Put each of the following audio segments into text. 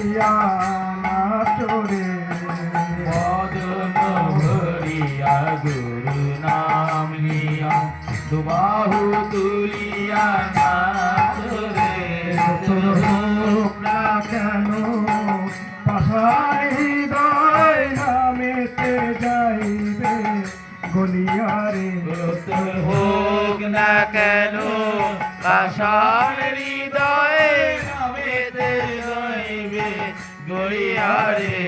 লইয়া নাচরে বদন ভরিয়া গুরু নাম লিয়া দুবাহু তুলিয়া নাচরে হোক না কেন পাশায় হৃদয় নামেতে যাইবে গলিয়ারে হোক না কেন পাষাণ হৃদয়ে নামেতে যাইবে গড়িয়ারে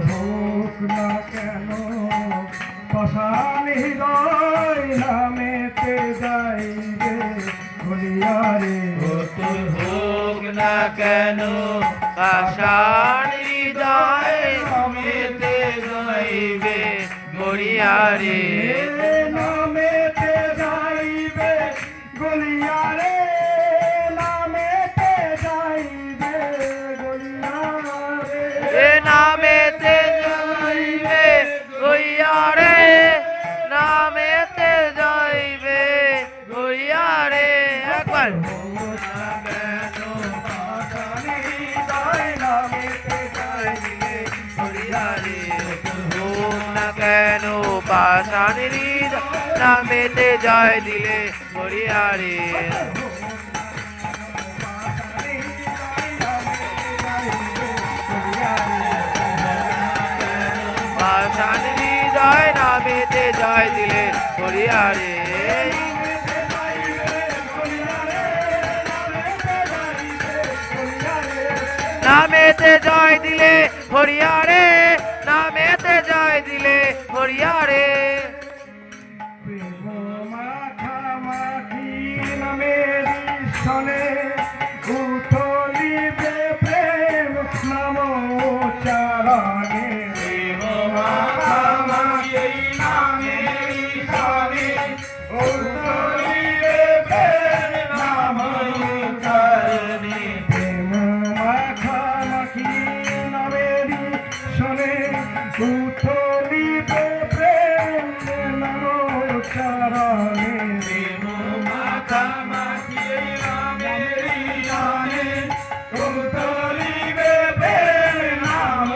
হোক না কেন পাশান হৃদয় নামেতে যাইবে গলিয়ারে হোক না কেন পাষাণ হৃদয়ে নামেতে যাইবে গড়িয়ারে নামেতে যাইবে গলিয়ারে নামেতে যাইবে গলিয়ারে নামেতে যাইবে গড়িয়ারে নামেতে যাইবে গড়িয়ারে একবার কেন পাষাণ হৃদয় নামেতে জয় দিলে গড়িয়ারে পাষাণ হৃদয় নামেতে জয় দিলে গড়িয়ারে নামেতে জয় দিলে হরিয়ারে নামেতে জয় দিলে হরিয়ারে মাখামাখি নামের সনে উথলিবে প্রেম নাম চারণে মাখামাখি নামের সনে উথলিবে প্রেম নাম চারণে প্রেম মাখামাখি নামের সনে উথলিবে প্রেম নাম চারণে প্রেম মাখামাখি নামের সনে উথলিবে প্রেম নাম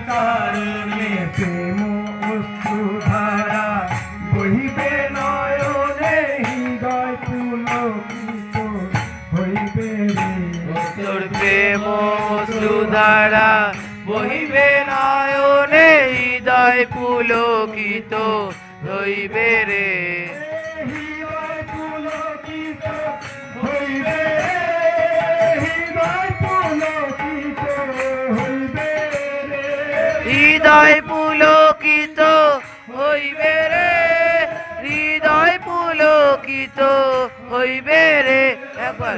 চারণে প্রেম অশ্রুধারা বহিবে নয়নে হৃদয় পুলকিত হইবে তোর প্রেম অশ্রুধারা বহিবে নয়নে হৃদয় পুলকিত হইবে রে হৃদয় পুলকিত হইবে হৃদয় পুলকিত হইবে হৃদয় পুলকিত হইবে রে হৃদয় পুলকিত হইবে রে একবার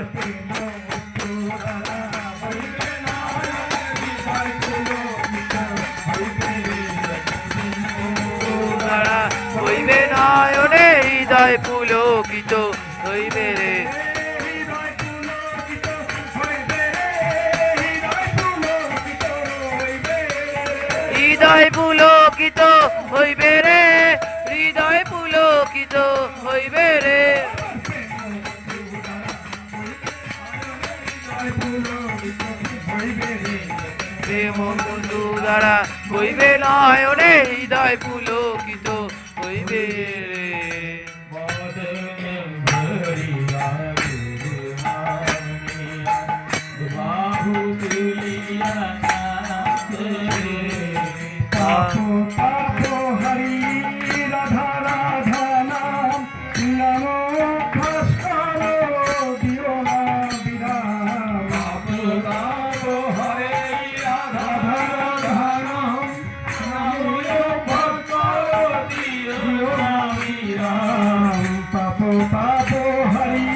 হইবে নয়নে হৃদয় পুলকিত হইবে রে হৃদয় পুলকিত হইবে রে হৃদয় পুলকিত হইবে রে প্রেম বন্ধু দ্বারা হইবে নয়নে হৃদয় পুলকিত হইবে রে হরি রাধা রাধা নাম নম ভাস্কর দিও না বিরাম হরে রাধা রাধা নাম নম ভাস্কর দিও না বিরাম পাপ পাপ হরি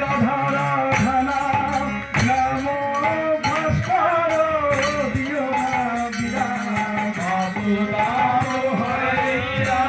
রাধা রাধা নাম নম ভাস্কর দিও না বিরাম হরে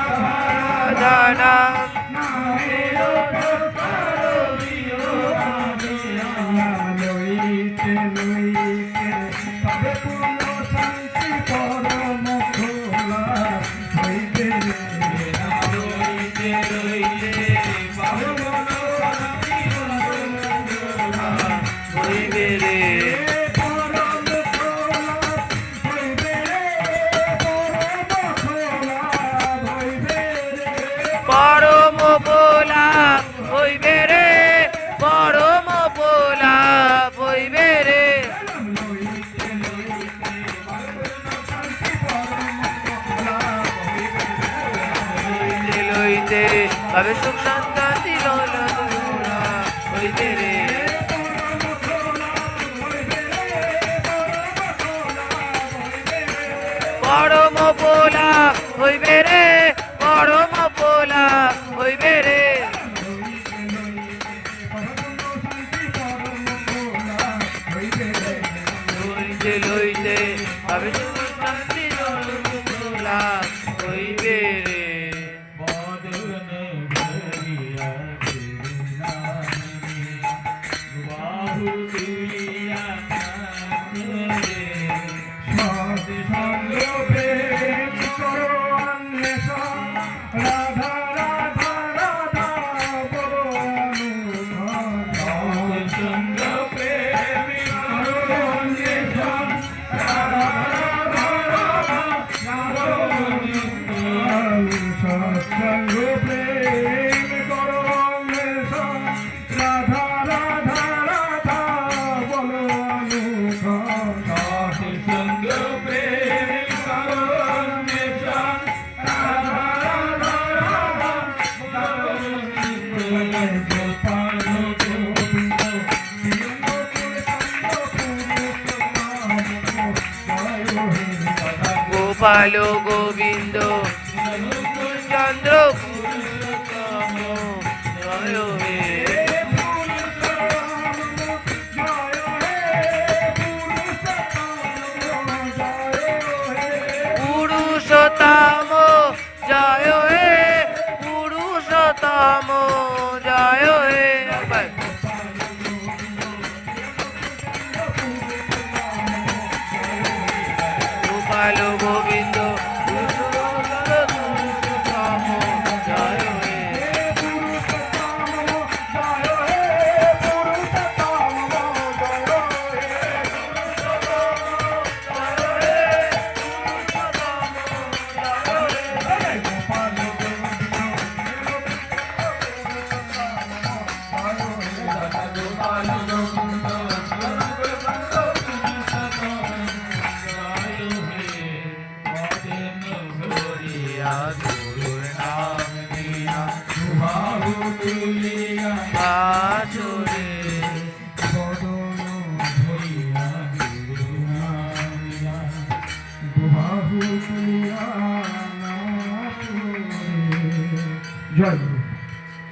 লইতে ভাবে সুখ শান্তি হইতে রে পরম পোলা হইবে রে পরম পোলা হইবে রে লইতে লইতে ভাবে সুখ শান্তি হইবে রে রাধা রাধা রাধা বলো চন্দ্র প্রেমী সৎসঙ্গ প্রেম করো রাধা রাধা রাধা বলো সৎসঙ্গ প্রেম করো গোপাল গোবিন্দ চন্দ্র জয় হে পুরুষোত্তম জয় হে পুরুষোত্তম জয় হে গোপাল গোবিন্দ পুরুষোত্তম জয় হে জয়